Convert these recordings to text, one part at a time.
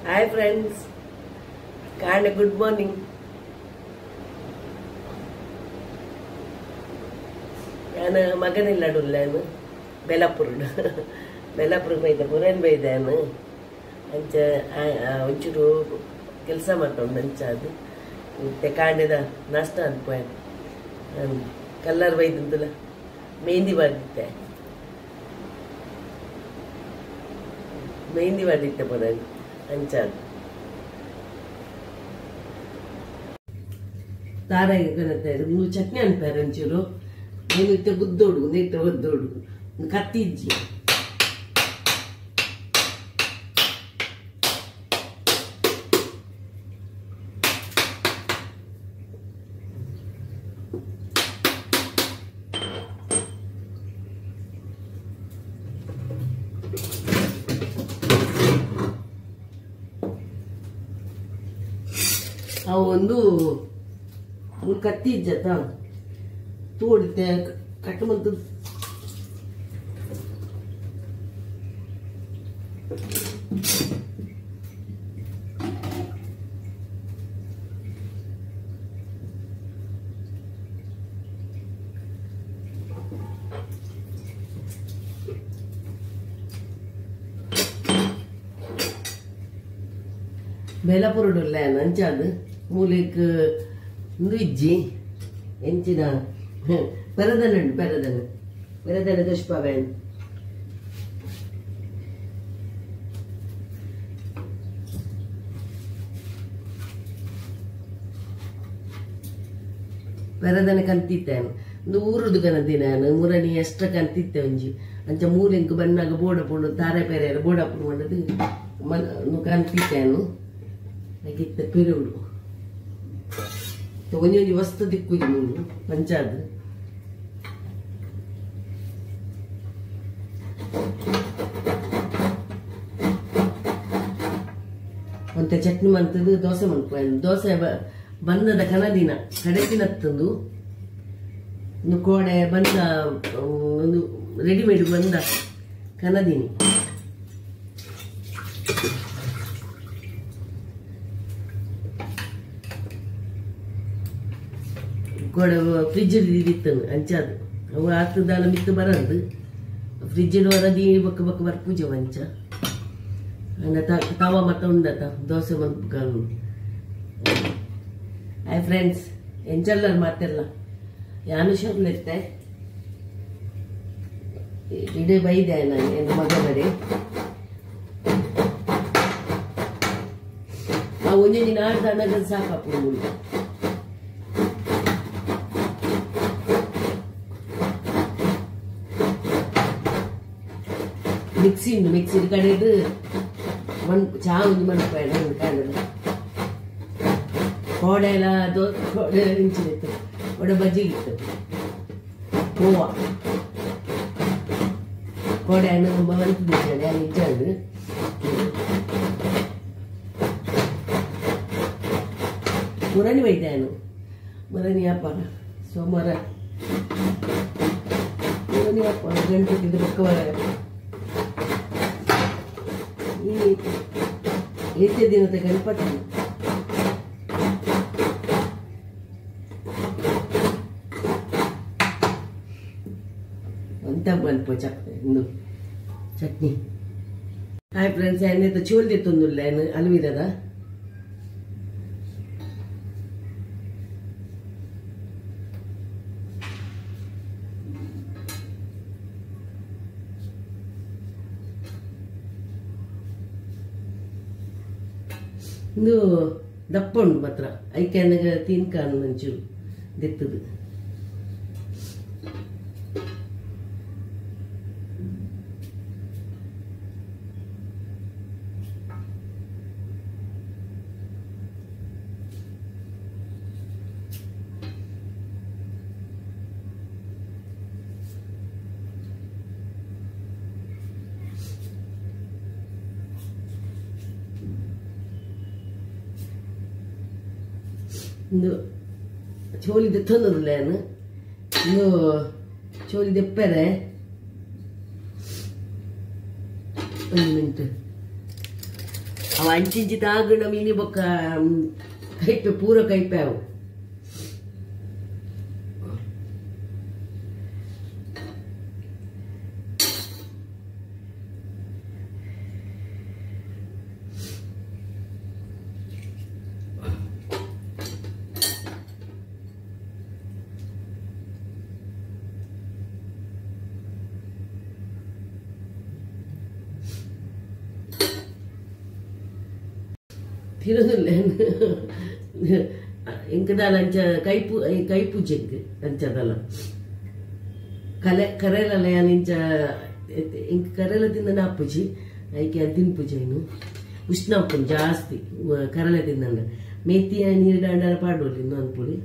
Hi friends, kind of good morning. ನಾನು ಮಗನಿಲ್ಲ ನಾನು ಬೆಲಾಪುರ ಬೈದೆ ಬುರನ್ ಬೈದಾನು ಅಂಚ ಒಂಚೂರು ಕೆಲಸ ಮಾಡ್ಕೊಂಡು ಅಂಚ ಅದು ಮತ್ತೆ ಕಾಂಡೆದ ನಾಷ್ಟ ಅನ್ಪೋಯ್ ಕಲ್ಲರ್ ಬೈದಂತಲ್ಲ ಮೆಹಂದಿ ಬಾಡಿತ್ತೆ ಬುರನ್ ಅಂಚ ಅದು ತಾರಾಗಿ ಕಣತ್ತಾರೆ ನೀವು ಚಟ್ನಿ ಅನ್ಪಾರ ಒಂಚೂರು ನೀನು ಗುದ್ದೋಡು ನೀಟ ಒದ್ದೋಡು ಕತ್ತಿಜ್ಜಿ ಅವು ಒಂದು ಕತ್ತಿಜ್ಜತ ತೋಡಿತೆ ಕಟ್ಟು ಮತ್ತು ಬೇಲಾಪುರಡುಲ್ಲ ನಂಚಾದು ಮೂಲಿಕ್ ಇಜ್ಜಿ ಎಂಚಿನ ಪೆರದನ ದುಷ್ಪವೇನ್ ಪೆರದನ ಕಂತಿತ್ತೇನು ಒಂದು ಊರುದು ಕನದಿನ ಮುರಣಿ ಎಷ್ಟ ಕಂತಿತ್ತೆ ಒಂಜಿ ಅಂಚ ಮೂಲೆಂಕ್ ಬನ್ನಾಗ ಬೋಡಪುಂಡು ತಾರೆ ಪೆರೆ ಬೋಡಪುಂಡು ಮಾಡದು ಕಂತಿತ್ತೇನು ಹಾಗಿತ್ತ ಪೆರುಡು ಒಂಜೊಂಜಿ ವಸ್ತು ದಿಕ್ಕುಜಿ ನೀನು ಪಂಚಾದ್ ಮತ್ತೆ ಚಟ್ನಿ ಮಂತದ್ದು ದೋಸೆ ಮನ್ಪೋಯ್ ದೋಸೆ ಬಂದದ ಕನದಿನ ಕಡೆದಿನತ್ತಂದು ಒಂದು ಕೋಡೆ ಬಂದ ಒಂದು ರೆಡಿಮೇಡ್ ಬಂದ ಕನದಿನಿ ಕೋಡೆ ಫ್ರಿಜ್ ಇತ್ತನು ಅಂಚಾದು ಅವು ಆಗ್ತದಲ್ಲ ಮಿತ್ತು ಬರದು ಫ್ರಿಜ್ ಹೊರದಿ ಬಕ್ಕ ಬರ್ ಪೂಜೆ ಮಂಚ ತವ ಮತ್ತ ಉಂಡತ ದೋಸೆ ಮಂತ್ಕೊಂಡು ಹಾಯ್ ಫ್ರೆಂಡ್ಸ್ ಎಂಚಲ್ಲರ್ ಮಾತೆಲ್ಲ ಯಾನು ಶೋರ್ಲೆತ್ತೆ ಇಡೇ ಬೈದೆ ನಾನು ಎಂದು ಮಗನಡೆ ಆ ಒಂದೊಂದಿನ ಆಡ್ದ ಸಾಕಪ್ಪ ಮಿಕ್ಸಿ ಕಡೆದು ಚಾ ಒಂದು ಮನಪಾಯ ಕಾಣದು ಕೋಡೆ ಎಲ್ಲ ಕೋಡೆ ಇಂಚಿತ್ತು ಕೋಡೆ ಬಜ್ಜಿಗಿತ್ತು ಹೂವ ಕೋಡೆ ಹಣ್ಣು ತುಂಬ ಬಂತಿದ್ದೆ ನಿಜಾಡು ಮುರಣಿ ಬೈತಾನು ಮುರಣಿ ವ್ಯಾಪಾರ ಸೋಮವಾರ ಮುರಣಿ ವ್ಯಾಪಾರ ಗಂಟೆಗಿದ್ದು ಪಕ್ಕವರ ಏತೆ ದಿನದ ಗಣಪತಿ ಅಂತ ಬಂದ್ಪ ಚಟ್ನಿ ಹಾಯ್ ಫ್ರೆಂಡ್ಸ್ ಎಣ್ಣೆದ ಚೋಲ್ದಿತ್ತೊಂದುಲ್ಲ ಏನು ಅಲ್ವಿರದ ಇದು ದಪ್ಪ ಉಂಟು ಮಾತ್ರ ಐಕೆ ತಿನ್ಕಾನು ಒಂಚೂರು ದೆತ್ತದು ಒಂದು ಚೋಲಿ ತಂದಿರಲಿಲ್ಲ ಏನು ಒಂದು ಚೋಲಿ ದೆಪ್ಪರೆ ಒಂದು ಮಿನಿಟ್ ಅವ ಅಂಚಿಂಚಿ ತಾಗಣ ಮೀನಿ ಬೊಕ್ಕ ಕೈಪೆ ಪೂರ ಕೈಪೆ ಅವು ತಿರುದಿಲ್ಲ ಇಂಕದಾಲ ಅಂಚ ಕೈಪೂಜೆಗೆ ಅಂಚದಲ್ಲ ಕರೆಯಲ್ಲ ಇಂಚ ಇಂಕ ಕರೆಯಲ ತಿಂದ ಅಪ್ಪುಜಿ ಐಕೆ ತಿನ್ಪುಜಿ ಇನ್ನು ಉಷ್ಣ ಉಪ್ಪು ಜಾಸ್ತಿ ಕರೆಲೆ ತಿಂದ ಮೇತಿಯ ನೀರು ದಾಂಡಾರ ಪಾಡೋಲಿ ಇನ್ನು ಅನ್ಪುಡಿ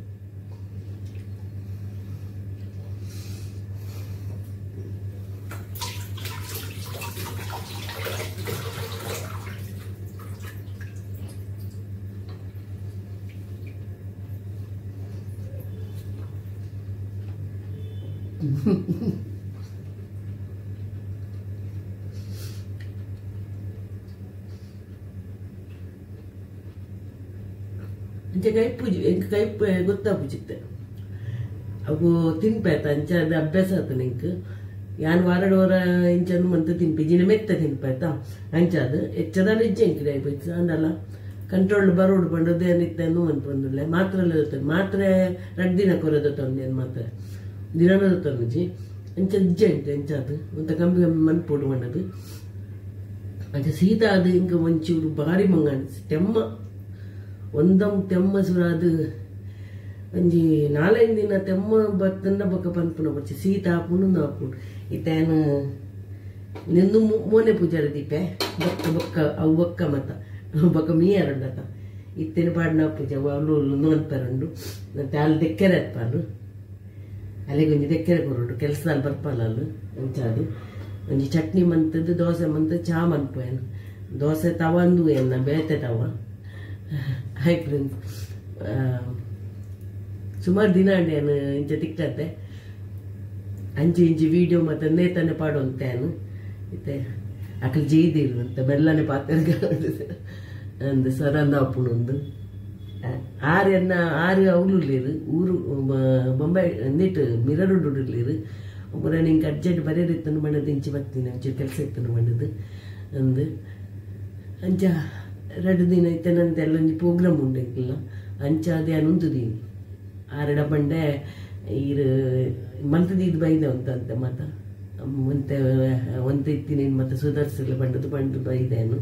ಅಂಚೆ ಕೈಪು ಗೊತ್ತಾಪುಜಿತ್ತೆ ಅವು ತಿನ್ಪಾಯ್ತ ಅಂಚ ಅದು ಅಭ್ಯಾಸ ಆಯ್ತು ನಿಂಕ್ ಯಾನ್ ವಾರ ಇಂಚನ್ನು ಮಂತ ತಿನ್ಪಿ ಜಿನ ಮೆತ್ತ ತಿನ್ಪಾಯ್ತ ಅಂಚ ಅದು ಹೆಚ್ಚದಾನ ಇಜ್ಜೆ ಇಂಕಿಡೆ ಆಯ್ತು ಅಂದಲ್ಲ ಕಂಟ್ರೋಲ್ ಬರೋಡು ಬಂಡದು ಏನಿತ್ತೇನು ಅನ್ಪಂದಿಲ್ಲ ಮಾತ್ರ ಮಾತ್ರೆ 2 ದಿನ ಕೊರೋದು ತಂದೇನು ಮಾತ್ರ ದಿನದ ತಂದುಜಿ ಅಂಚ ಇಜ್ಜೆ ಉಂಟು ಅಂಚ ಅದು ಒಂತ ಕಮ್ಮಿ ಮನ್ಪೋಡು ಮಾಡದು ಅಂಚ ಸೀತ ಅದು ಇಂಕ ಒಂಚೂರು ಭಾರಿ ಮಂಗ ತೆಮ್ಮ ಒಂದಂ ತೆಮ್ಮ ಸುರ ಅದು ಒಂಜಿ 4 ದಿನ ತೆಮ್ಮ ಬತ್ತನ್ನ ಬೊಕ್ಕ ಪನ್ಪುನ ಬಚ್ಚಿ ಸೀತ ಹಾಪುಂಡು ಹಾಪುಂಡು ಇತ್ತೇನು ನಿಂದು ಮೋನೆ ಪೂಜಾರ ದೀಪೆ ಬೊಕ್ಕ ಬೊಕ್ಕ ಅವು ಬೊಕ್ಕ ಮತ ಬೊಕ್ಕ ಮೀಯರಂಡತ ಇತ್ತೇನು ಪಾಡ್ನ ಪೂಜೆ ಅವಳು ನೋಡ್ತಾರಂಡು ಮತ್ತೆ ಅಲ್ಲಿ ತೆಕ್ಕೆರೆ ಎತ್ಪಾಲು ಅಲ್ಲಿಗೆ ಒಂಜಿ ತೆಕ್ಕೆರೆ ಕೊರೋಡು ಕೆಲಸದಲ್ಲಿ ಬರ್ಪಲ್ಲ ಅಲ್ಲು ಅಂಚಾದು ಒಂಜಿ ಚಟ್ನಿ ಮಂತದ್ದು ದೋಸೆ ಮಂತ ಚಾ ಮನ್ಪೇನು ದೋಸೆ ತವಂದು ಎನ್ನ ಬೇತೆ ತವ ಹೈ ಫ್ರೆಂಡ್ಸ್ ಸುಮಾರು ದಿನ ಅಂಡೇನು ಇಂಚ ತಿಕ್ಕತ್ತೆ ಅಂಚಿ ಇಂಚಿ ವಿಡಿಯೋ ಮತ್ತೆ ನೇತನೆ ಪಾಡು ಅಂತೇನು ಇತ್ತೆ ಅಕಲ್ ಜೈದಿರು ಅಂತ ಬೆಲ್ಲನೆ ಪಾತ್ರೆ ಅಂದು ಸರಂದ ಅಪ್ಪುನೊಂದು ಆರು ಅವಳುಳ್ಳೇರು ಊರು ಬೊಂಬೈ ಅಂದಿಟ್ಟು ಮಿರರುಡುಳ್ಳೇರು ಒಬ್ಬರ ನಿಂಗೆ ಅರ್ಜೆಂಟ್ ಬರೆಯೋದಿತ್ತನು ಮಾಡೋದು ಇಂಚಿ ಬರ್ತೀನಿ ಅಂಚೆ ಕೆಲಸ ಇತ್ತನು ಮಾಡೋದು ಅಂದು ಅಂಚ 2 ದಿನ ಇತ್ತೇನಂತ ಎಲ್ಲ ಒಂದು ಪ್ರೋಗ್ರಾಮ್ ಉಂಡಿಲ್ಲ ಅಂಚ ಅದೇ ಅನ್ನೊಂದು ದೀನಿ 6 ಬಂಡೆ ಈರು ಮಂತದ ಇದು ಬೈದೆ ಅಂತ ಮಾತ ಮತ್ತೆ ಒಂತ ಇತ್ತೀನಿ ಮತ್ತೆ ಸುಧಾರಿಸಲಿ ಬಂಡು ಬೈದೇನು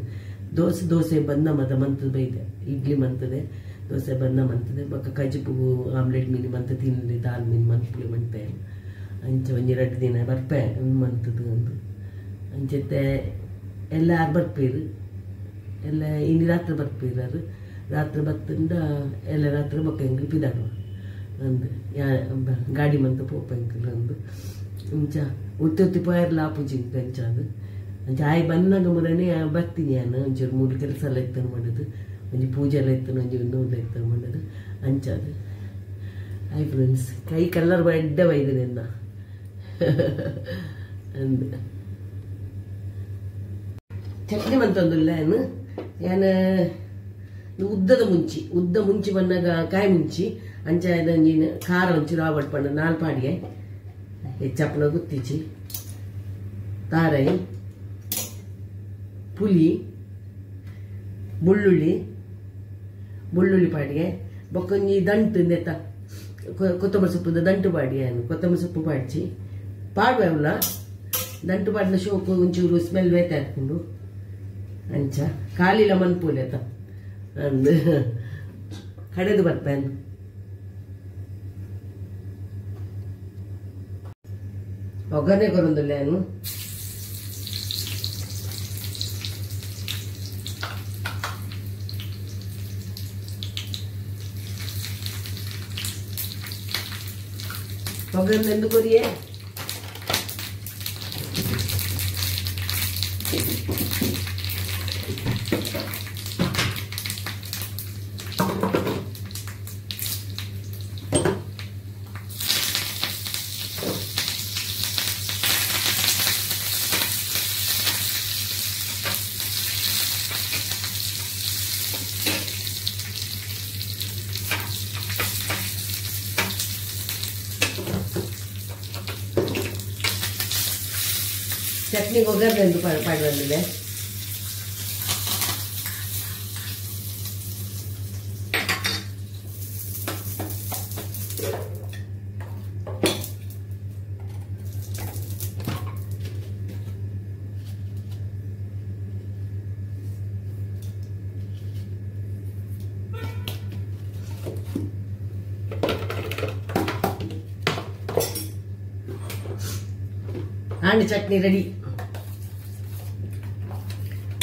ದೋಸೆ ಬಂದ ಮತ್ತೆ ಮಂತದ ಬೈದೆ ಇಡ್ಲಿ ಮಂತದೆ ದೋಸೆ ಬಂದ ಮಂತದೆ ಬೊಕ್ಕ ಕಜಪು ಆಮ್ಲೆಟ್ ಮೀನು ಮಂತ ತಿನ್ನಲಿ ದಾಲ್ ಮೀನು ಮಂತ್ಪುಳಿ ಮಂತೆ ಅಂಚೆ ಒಂಜಿ 2 ದಿನ ಬರ್ಪೆ ಮಂತದ್ದು ಒಂದು ಅಂಚೆತ್ತೆ ಎಲ್ಲ ಬರ್ಪೇರು ಎಲ್ಲ ಇನ್ನು ರಾತ್ರಿ ಬರ್ಪೇರು ರಾತ್ರಿ ಬತ್ತಂಡ ಎಲ್ಲ ರಾತ್ರಿ ಬೊಕ್ಕ ಹೆಂಗ್ರಿ ಪಿದಾಡುವ ಅಂದು ಗಾಡಿ ಮಂತ ಪೋಪ ಹೆಂಕಲ್ ಅಂದು ಇಂಚ ಒತ್ತಿ ಪೋಯರ್ಲ ಆಪುಜಿ ಅಂಚ ಅದು ಅಂಚ ಆಯ್ ಬಂದಾಗ ಮುರನೇ ಬರ್ತೀನಿ ನಾನು ಒಂಚೂರು 3 ಕೆಲಸ ಎಲ್ಲ ಇತ್ತನು ಮಾಡೋದು ಒಂಜಿ ಪೂಜೆ ಎಲ್ಲ ಇತ್ತನು ಒಂಜಿ ನೂಲ ಇತ್ತನು ಮಾಡೋದು ಅಂಚ ಅದು ಆಯ್ ಫ್ರೆಂಡ್ಸ್ ಕೈ ಕಲ್ಲರ್ ಎಡ್ಡ ಬೈದನೆಂದ ಅಂದು ಚಟ್ನಿ ಮಂತೊಂದುಲ್ಲ ಏನು ಉದ್ದ ಮುಂಚಿ ಬಂದಾಗ ಕಾಯಿ ಮುಂಚಿ ಅಂಚ ಇದಂಜಿನ ಖಾರ ಒಂಚೂರು ಆವಟ್ ಪಂಡ 4 ಪಾಡಿಗೆ ಹೆಚ್ಚಪ್ಪನ ಗುತ್ತಿಚ್ಚಿ ತಾರೈ ಪುಲಿ ಬುಳ್ಳುಳ್ಳಿ ಪಾಡಿಗೆ ಬೊಕ್ಕೊಂಜಿ ದಂಟು ನೆತ್ತ ಕೊತ್ತಂಬರಿ ಸೊಪ್ಪು ದಂಟು ಪಾಡಿ ಕೊತ್ತಂಬರಿ ಸೊಪ್ಪು ಪಾಡ್ಚಿ ಪಾಡುವಲ್ಲ ದಂಟು ಪಾಡಿನ ಶೋಕು ಒಂಚೂರು ಸ್ಮೆಲ್ ಬೇತೆ ಹಾಕೊಂಡು ಅಂಚ ಕಾಲಿಲ ಮನ್ಪೂಲೆ ಆತ ಅಂದು ಕಡೆದು ಬರ್ಪೇನು ಒಗ್ಗರಣೆ ಕೊರೊಂದುಲ್ಲ ಏನು ಒಗ್ಗರಣೆ ಎಂದು ಕೊರಿಯೇ ಚಟ್ನಿ ಒಗ್ಗರಣೆ ಎಂದು ಪಾಡುವಂದಿದೆ. ಹಾಂಡಿ ಚಟ್ನಿ ರೆಡಿ.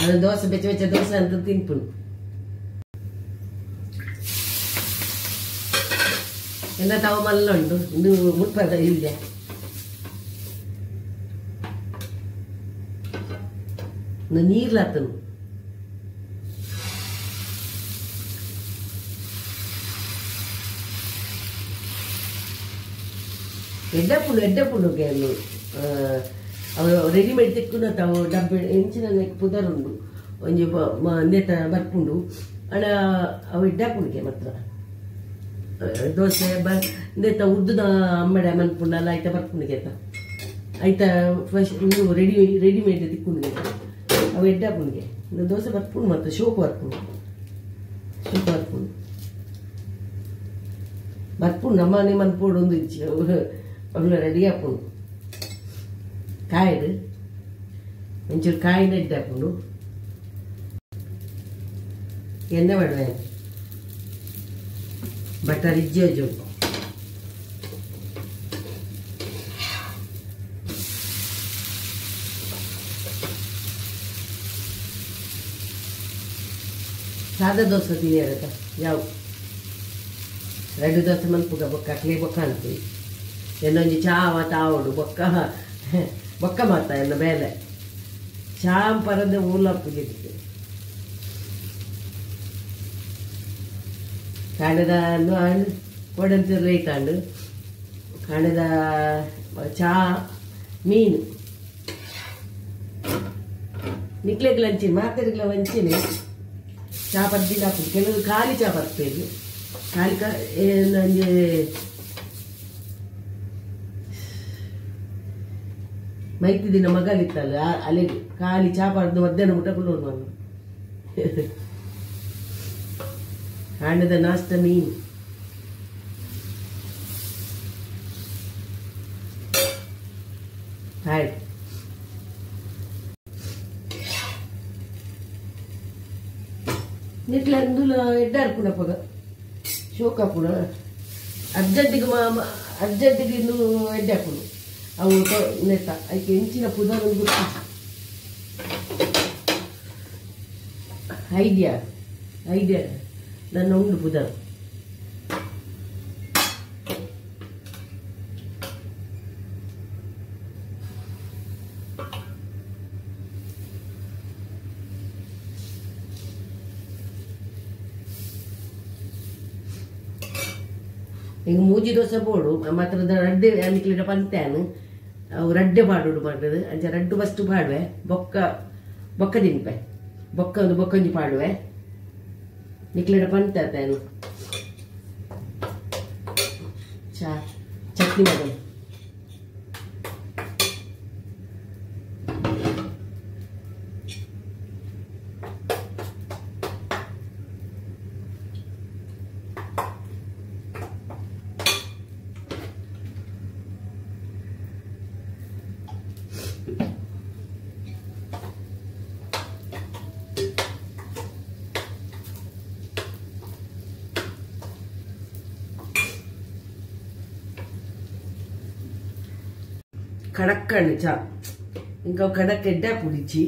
ಅದು ದೋಸೆ ಬೆಚ್ಚ ಬೆಚ್ಚ ದೋಸೆ ಅಂತ ತಿನ್ಪುನು. ಎಲ್ಲ ತವ ಮಲ್ಲ ಉಂಟು, ಇದು ಮುಟ್ಪದ ಇಲ್ಲದೆ ನೀರ್ಲಾತನು. ಎಡ್ಡಪ್ಪುಂಡು ಕೆಲವು ಅವು ರೆಡಿಮೇಡ್ ತೆಕ್ಕುನ ತಾವು ಡಬ್ಬೆ ಎಂಚಿನ ಪುದರುಂಡು ಒಂಜಿ ನೆತ ಬರ್ಪುಂಡು ಅಣ್ಣ ಅವು ಎಡ್ಡಾಪುಂಡಿಗೆ ಮಾತ್ರ ದೋಸೆ ನೆತ ಉದ್ದುದ ಅಮ್ಮಡೆ ಮನ್ಪುಂಡಲ್ಲ ಆಯ್ತಾ ಬರ್ಪುಂಡಿಗೆ ಆಯ್ತಾ ಫಸ್ಟ್ ನೀವು ರೆಡಿಮೇಡ್ ತಿಕ್ಕುಂಡಿಗೆ ಅವು ಎಡ್ಡಾಪುಂಡಿಗೆ ದೋಸೆ ಬರ್ಪುಂಡು ಮಾತ್ರ ಶೋಕು ಬರ್ಪುಂಡು ನಮ್ಮನೆ ಮನ್ಪೋಡು ಒಂದು ಇಚ್ಚಿ ಅವಳು ರೆಡಿ ಹಾಕೊಂಡು ಕಾಯಿಡು ಒಂಚೂರು ಕಾಯಿನ ಎಡ್ಡೆ ಹಾಕೊಂಡು ಎಣ್ಣೆ ಮಾಡುವೆ ಬಟರ್ ಇಜ್ಜು ಸಾದಾ ದೋಸೆ ತಿನ್ನಿರತ್ತ ಯಾವ ರೆಡ್ ದೋಸೆ ಮನ್ಪುಗ ಬೊಕ್ಕ ಕ್ಲೇ ಬೊಕ್ಕ ಅಂತೀವಿ ಇನ್ನೊಂದು ಚಾವ ತಾವಡು ಬೊಕ್ಕ ಮಾತ ಎನ್ನ ಮೇಲೆ ಚಾ ಪರದ ಊಲಪ್ಪುಗೆ ಕಾಂಡದ ಕೊಡಂತ ರೇಟ್ ಅಂಡು ಕಾಂಡದ ಚಾ ಮೀನು ನಿಕ್ಲೆಗ್ಲ ಹಂಚಿನಿ ಮಾತಾಡಿಗ್ಲ ಹಂಚಿನಿ ಚಾ ಪದ್ದಿಲ್ಲ ಹಾಕುದು ಕೆಲವು ಖಾಲಿ ಚಾ ಬರ್ತೇವೆ ಖಾಲಿ ನಂಗೆ ಮೈತಿ ದಿನ ಮಗಲಿತ್ತಲ್ಲ ಅಲ್ಲಿ ಖಾಲಿ ಚಾ ಪಡ್ದು ಮಧ್ಯಾಹ್ನ ಊಟ ಕೊಡೋದು ನಾನು ಕಾಂಡದ ನಾಷ್ಟ ಮೀನು ಆಯ್ತು ನಿಟ್ಲ ಅಂದುಲ ಎಡ್ಡಾರ್ಪುನ ಪಗ ಶೋಕಾಪುನ ಅರ್ಜೆಂಟಿಗೆ ಇನ್ನು ಎಡ್ಡಾಪುನು ಅವು ನೆತ್ತ ಅದಕ್ಕೆ ಹೆಂಚಿನ ಪುದರ್ ಒಂದು ಐಡಿಯಾ ನನ್ನ ಉಂಡು ಪುದರ್ ಈಗ ಮೂಜಿ ದೋಸೆ ಬೋಡು ಮಾತ್ರದ ರಡ್ಡೆ ಅನ್ಲಿಕ್ಕೆ ಪಂತ್ಯಾನು ಅವು ರಡ್ಡೆ ಪಾಡೋಡು ಮಾಡೋದು ಅಂಚ ರಡ್ಡು ಫಸ್ಟ್ ಪಾಡುವೆ ಬೊಕ್ಕ ತಿನ್ಪೆ ಬೊಕ್ಕೊಂಜಿ ಪಾಡುವೆ ನಿಕ್ಲೆಡ ಪಂತಾನು ಚಟ್ನಿ ಮಾಡೋದು కడక్కండి చా ఇంకో కడక్ ఎడ్డా పుడిచి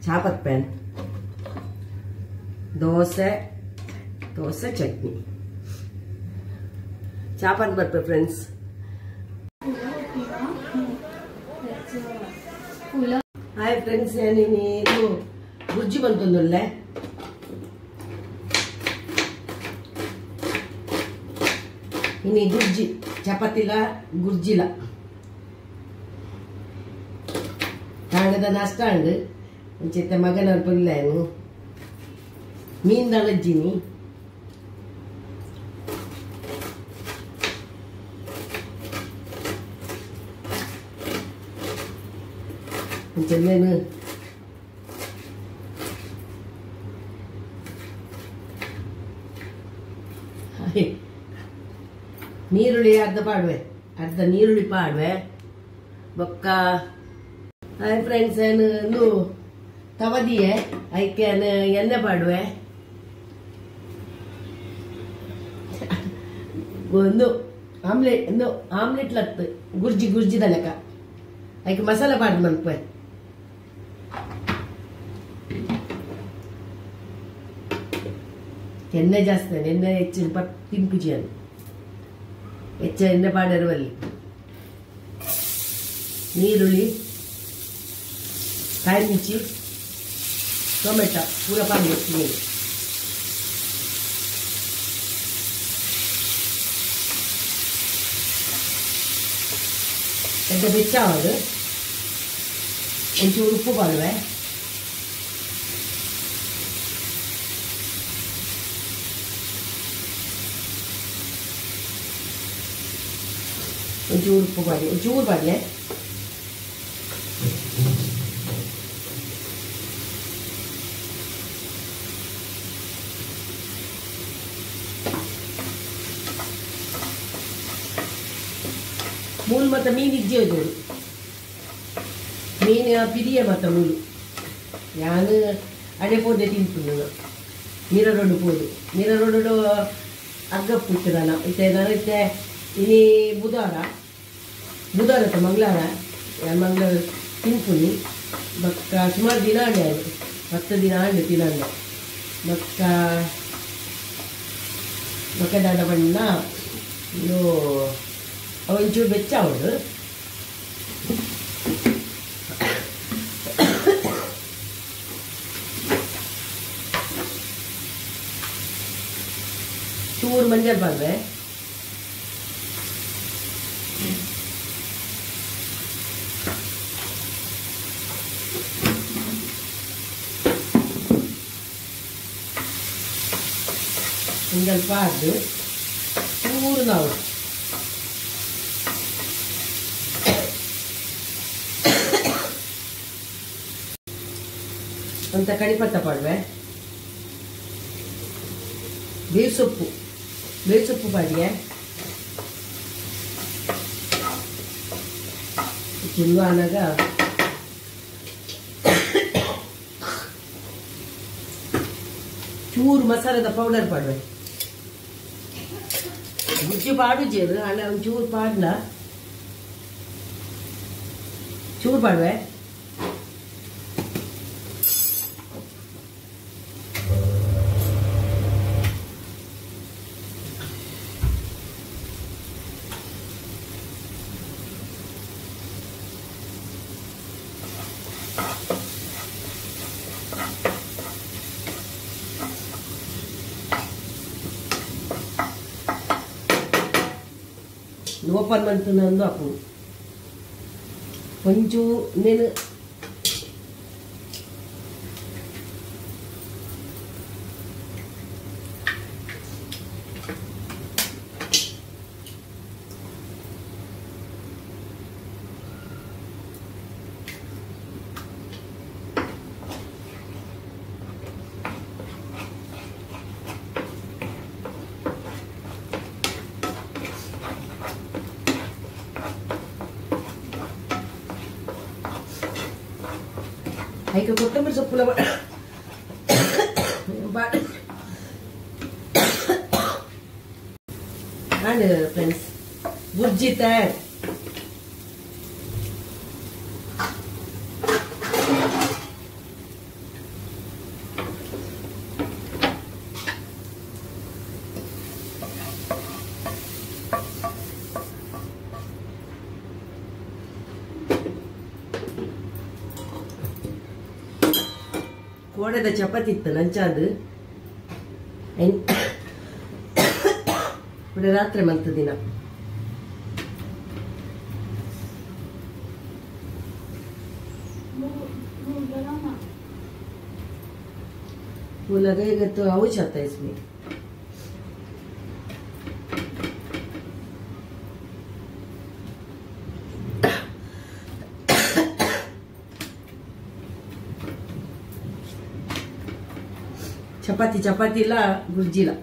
చాపత్ ప్యాన్ దోశ చట్నీ చాపత్ బర్పే ఫ్రెండ్స్ హాయ్ ఫ్రెండ్స్ నేను ಗುರ್ಜಿ ಬಂತೊಂದುಲ್ಲೆ ಇನಿ ಗುರ್ಜಿ ಚಪಾತಿಲ ಗುರ್ಜಿಲ ಕಾಂಗದ ನಾಷ್ಟ ಅಂಡ್ ಅಂಚೆತ್ತೆ ಮಗನ ಪುಲ್ಲೇನು ಮೀನ್ ದಳಜ್ಜಿನಿ ಅಂಚೆಲ್ಲೇನು ನೀರುಳ್ಳಿ ಅರ್ಧ ಪಾಡ್ವೆ ಅರ್ಧ ನೀರುಳ್ಳಿ ಪಾಡ್ವೆ ಬೊಕ್ಕ ಹಾಯ್ ಫ್ರೆಂಡ್ಸ್ ಏನು ತವದಿಯೇ ಐಕೆ ಎಣ್ಣೆ ಪಾಡ್ವೆ ಒಂದು ಆಮ್ಲೆಟ್ ಲತ್ತು ಗುರ್ಜಿ ಲೆಕ್ಕ ಐಕೆ ಮಸಾಲೆ ಪಾಡ್ ಮನ್ಪೆ ಎಣ್ಣೆ ಜಾಸ್ತಿ ಎಣ್ಣೆ ಹೆಚ್ಚಿನ ತಿನ್ಪುಜಿ ಅದು ಹೆಚ್ಚ ಎಣ್ಣೆ ಪಾಡಿರುವಲ್ಲಿ ನೀರುಳ್ಳಿ ಕಾಯಿ ಮಿರ್ಚಿ ಟೊಮೆಟೊ ಪೂರ ಪಾಡಿ ನೀರು ಎಂತ ಬೆಚ್ಚಾವದು ಒಂಚೂರು ಉಪ್ಪು ಪಾಡುವೆ ಒಂಚೂರು ಉಪ್ಪು ಪಾಡಿ ಒಂಚೂರು ಪಾಡ್ಲೆ ಮೂಲು ಮತ್ತು ಮೀನು ಇಜ್ಜಿ ಹೋಯ್ತು ಮೀನು ಪಿರಿಯ ಮತ್ತು ಮೂಲು ನಾನು ಅಡೆ ಪೋದೆ ತಿಂತೀನಿ ನೀರೊಡು ಪೋದು ನೀರೊಡು ಅಗ್ಗಪ್ಪು ನಾನು ಇತ್ತೆ ನಾನು ಇತ್ತೆ ಇನಿ ಬುಧವಾರ ಮಂಗಳವಾರ ಮಂಗಳವಾರ ತಿನ್ಪುನಿ ಬಕ್ಕ ಸುಮಾರು ದಿನ ಆಂಡೆ ಅದು 10 ದಿನ ಆಂಡೆ ತಿನ್ನಂಡ ಬಕ್ಕ ದಾಡ ಬಣ್ಣ ಇದು ಒಂಚೂರು ಬೆಚ್ಚ ಅವಳು ಚೂರು ಮಂಜಲ್ ಪಾಡ್ವೆ ಮಂಜಲ್ ಪಾಡ್ದು ಚೂರು ನಾವು ಅಂತ ಕಡಿಪತ್ತ ಪಾಡ್ವೆ ಬೇವು ಸೊಪ್ಪು ಪಾಡಿಗೆ ಚಿಲ್ವಾನಾಗ ಚೂರು ಮಸಾಲದ ಪೌಡರ್ ಪಾಡ್ವೆ ಗುಜ್ಜಿ ಪಾಡು ಜೇರು ಅಲ್ಲ ಒಂದು ಚೂರು ಪಾಡ್ಲ ಚೂರು ಪಾಡ್ವೆ ಓಪನ್ ಮಾಡ್ತು ನಂದು ಹಾಕು ಕೊಂಚೂ ನೀನು ಐಕ ಕೊತ್ತಂಬರಿ ಸೊಪ್ಪುಲ ಅಂಡ್ ಫ್ರೆಂಡ್ಸ್ ಗುರ್ಜಿ ತಯಾರು ಕೋಡೆದ ಚಪಾತಿ ಇತ್ತು ನಂಚಾದ ರಾತ್ರಿ ಮಂತ ದಿನ मुलागा ಈಗ आवच आता इसमें चपाती चपातीला गुर्जीला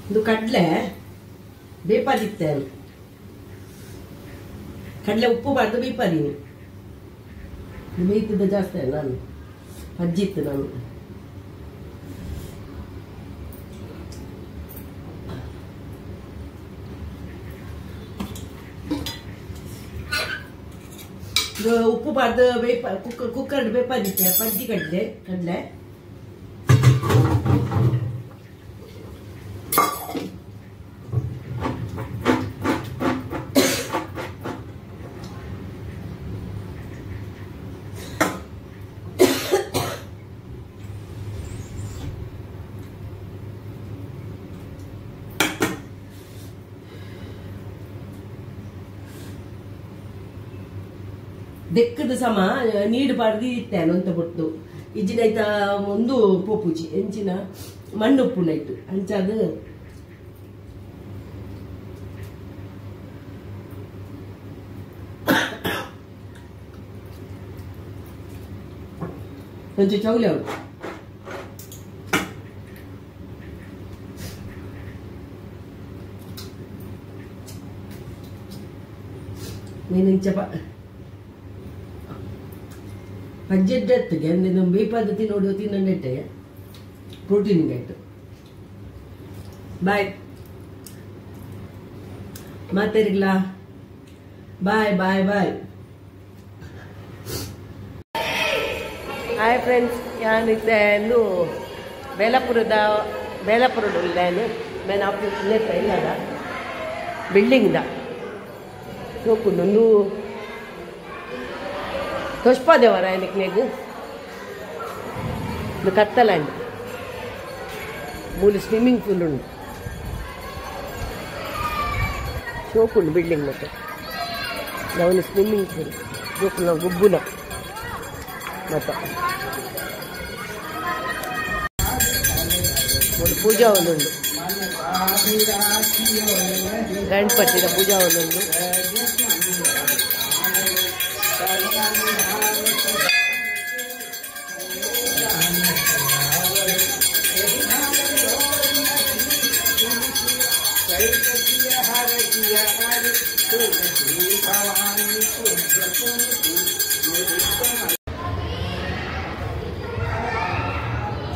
ಇದು ಕಡಲೆ ಬೇಪಾದಿತ್ತೇನು ಕಡಲೆ ಉಪ್ಪು ಬಾರ್ದು ಬೇಪಾದೀನಿ ಬೇಯ್ತದ ಜಾಸ್ತಿ ನಾನು ಅಜ್ಜಿತ್ತು ನಾನು ಉಪ್ಪು ಬಾರ್ದು ಕುಕ್ಕರ್ ಬೇಪಾದಿತ್ತೆ ಪಜ್ಜಿ ಕಡಲೆ ಕಡಲೆ ದೆಕ್ಕದ ಸಮ ನೀಡು ಪಾಡ್ದು ಇತ್ತೇನು ಅಂತ ಬಿಟ್ಟು ಇಜ್ಜಿನೈತ ಒಂದು ಪೋಪುಜಿ ಎಂಚಿನ ಮಣ್ಣು ಉಪ್ಪು ನೈಟು ಅಂಚಾದ ಕೊಂಚ ಚೌಲೆ ಅವಳು ನೀನು ಚಪ ಪಜ್ಜೆಡ್ಡೆತ್ತಿಗೆ ಅಂದರೆ ನಮ್ಮ ಬೇಪಾದ ನೋಡಿ ತಿನ್ನಂಡೆಟ್ಟೆ ಪ್ರೋಟೀನ್ ಗೈಟು ಬಾಯ್ ಮಾತಾಡಿಗ್ಲಾ bye bye bye hi friends ഞാനിന്നു ಬೇಲಾಪುರದಲ್ಲೇನು ಮೇನ್ ಆಫೀಸ್ ಇಲ್ಲದ ಬಿಲ್ಡಿಂಗ್ದ ನೋಕೊಂಡು ತೋಷ್ಪಾದೇವರ ಏನಕ್ಕೆ ಇದು ಕತ್ತಲಂಡ್ ಮೂಲು ಸ್ವಿಮ್ಮಿಂಗ್ ಪೂಲ್ ಉಂಟು ಶೋಕುಂಡು ಬಿಲ್ಡಿಂಗ್ ಮತ್ತೆ ನಾವು ಸ್ವಿಮ್ಮಿಂಗ್ ಪೂಲ್ ಜೋಕುಲ ಗುಬ್ಬುನ ಮತ್ತೆ ಒಂದು ಪೂಜಾ ಒಂದುಂಡು ಗಣಪತಿದ ಪೂಜಾ ಒಂದುಂಡು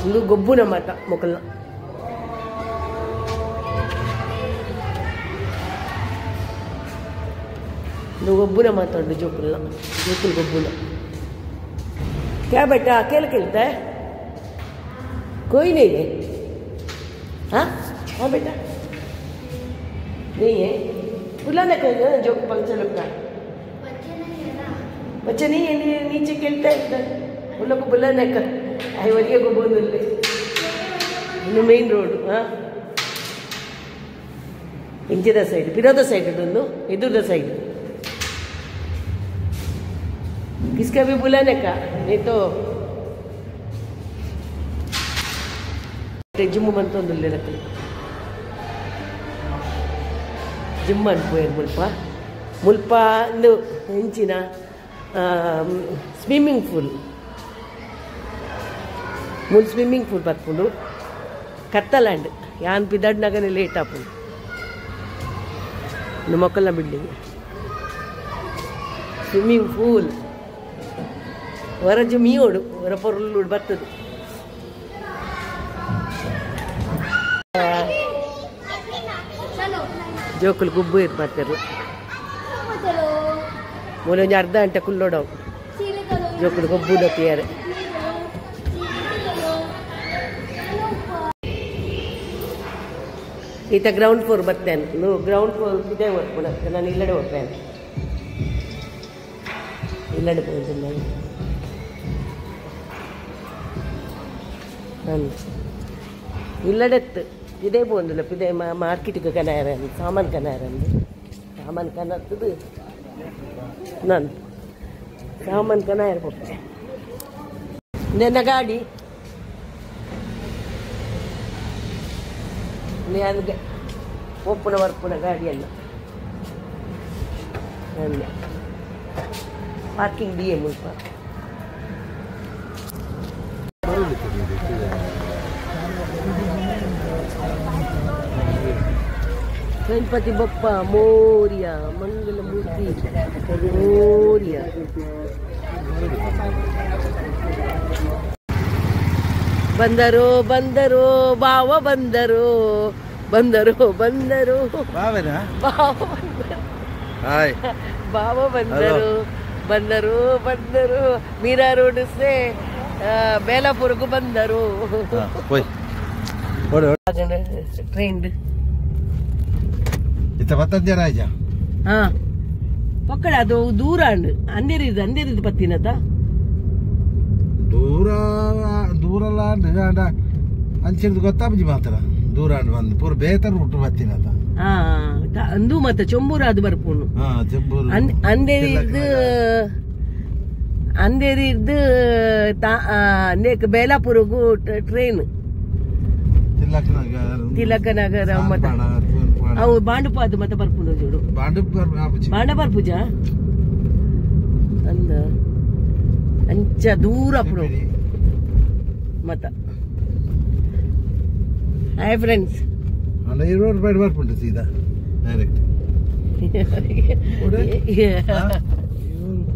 ಇದು ಗೊಬ್ಬುನ ಮಾತ ಮೊಕಲ್ನ ಇದು ಗೊಬ್ಬುನ ಮಾತಾಡು ಜೋಕುಲ್ನ ಜೋಕುಲ್ ಗೊಬ್ಬುನ क्या बेटा अकेले खेलता है कोई नहीं है हाँ हाँ बेटा नहीं है बुलाना कहेगा जो पंक्चर लगता है बच्चे नहीं है नीचे खेलता है इधर उन लोग को बुलाना कर ಐವರಿಗೆ ಗೊಬ್ಬೊಂದಲ್ಲಿ ಇನ್ನು ಮೇನ್ ರೋಡ್ ಇಂಚಿದ ಸೈಡ್ ವಿರೋಧ ಸೈಡ್ ಇದೊಂದು ಎದುರದ ಸೈಡ್ किसका भी बुलाने का नहीं तो ಜಿಮ್ಮು ಬಂತೊಂದುಲ್ಲೆ ನಕಲಿ ಜಿಮ್ ಅನ್ಪೋಯರು ಮುಲ್ಪ ಇಂದು ಹೆಂಚಿನ ಸ್ವಿಮ್ಮಿಂಗ್ ಪೂಲ್ ಸ್ವಿಮ್ಮಿಂಗ್ ಪೂಲ್ ಬರ್ಕೊಂಡು ಕತ್ತಲ್ಯಾಂಡ್ ಯಾನ್ ಪಿದಡ್ನಾಗನೇ ಲೇಟ್ ಆಪುಂಡು ಇನ್ನು ಮೊಕ್ಕಲ್ನ ಬಿಲ್ಡಿಂಗ್ ಸ್ವಿಮ್ಮಿಂಗ್ ಪೂಲ್ ಹೊರಜು ಮೀಯೋಡು ಹೊರ ಪೊರ್ಲು ಬರ್ತದೆ ಜೋಕುಲು ಗುಬ್ಬು ಇರ್ಬಾರ್ತಾರೆ ಮೂಲೆ ಒಂದು ಅರ್ಧ ಗಂಟೆ ಕುಲ್ಲೋಡವು ಜೋಕುಲು ಗೊಬ್ಬು ನತಿಯಾರೆ ಈತ ಗ್ರೌಂಡ್ ಫ್ಲೋರ್ ಬರ್ತೇನೆ ಗ್ರೌಂಡ್ ಫ್ಲೋರ್ ಇದೇ ಬರ್ಬೋಣ ನಾನು ಇಲ್ಲಡೆ ಹೋಗ್ತೇನೆ ಇಲ್ಲಡೆ ಹೋಗ್ತೀನಿ ನಾನು ಇಲ್ಲಡೆತ್ತು ಇದೇ ಬಂದಿಲ್ಲ ಇದೇ ಮಾರ್ಕೆಟ್ಗೆ ಕನಾಯರಂದು ಸಾಮಾನು ಕನಾಯರಂದು ಸಾಮಾನು ಕನತ್ತದು ನಾನು ಸಾಮಾನು ಕನಾಯರ ಹೋಗ್ತೇನೆ ನನ್ನ ಗಾಡಿ ಅದಕ್ಕೆ ಒಪ್ಪುನ ವರ್ಪುನ ಗಾಡಿಯನ್ನು ನನ್ನ ಪಾರ್ಕಿಂಗ್ ಡಿ ಮುಲ್ಪ ಗಣಪತಿ ಬಪ್ಪ ಮೋರ್ಯ ಮಂಗಲ ಮೂರ್ತಿ ಮೋರ್ಯ ಬಂದರು ಬಂದರು ಬಾವ ಬಂದರು ಬಂದರು ಬಂದರು ಬಾವ ಬಂದರು ಬಂದರು ಬಂದರು ಮೀರಾ ರೋಡ್ ಸೇ ಬೇಲಾಪುರಕ್ಕೂ ಬಂದರು ಟ್ರೈನ್ ಹಾ ಪಕ್ಕಡ ಅದು ದೂರ ಅಂದೇರಿದ್ದು ಪತ್ತಿನದ ದೂರಲ್ಲ ಅಂಚಿನದು ಗೊತ್ತಾಪಜಿ ಮಾತ್ರ ದೂರ ಬಂದು ಪೂರ ಬೇತರ ರೂಟ್ ಬತ್ತಿನದ ಅಂದು ಮತ್ತೆ ಚೊಂಬೂರು ಅದು ಬರ್ಪುನು ಅಂದೇರಿದ್ದು ಬೇಲಾಪುರಗೂ ಟ್ರೈನ್ ತಿಲಕನಗರ ಮತ್ತೆ ಅವು ಬಾಂಡುಪಾದು ಮತ್ತೆ ಬರ್ಪುಂಡು ಜೋಡು ಬಾಂಡಪಾರ್ ಪೂಜಾ ಅಂದ ಅಂಚ ದೂರ ಅప్పుడు ಮತ್ತ ಹಾಯ್ ಫ್ರೆಂಡ್ಸ್ ಅಲ್ಲ ಈ ರೋಡ್ ಬೈಡ್ ಬರ್ಪುಂಡು ಸೀದಾ ಡೈರೆಕ್ಟ್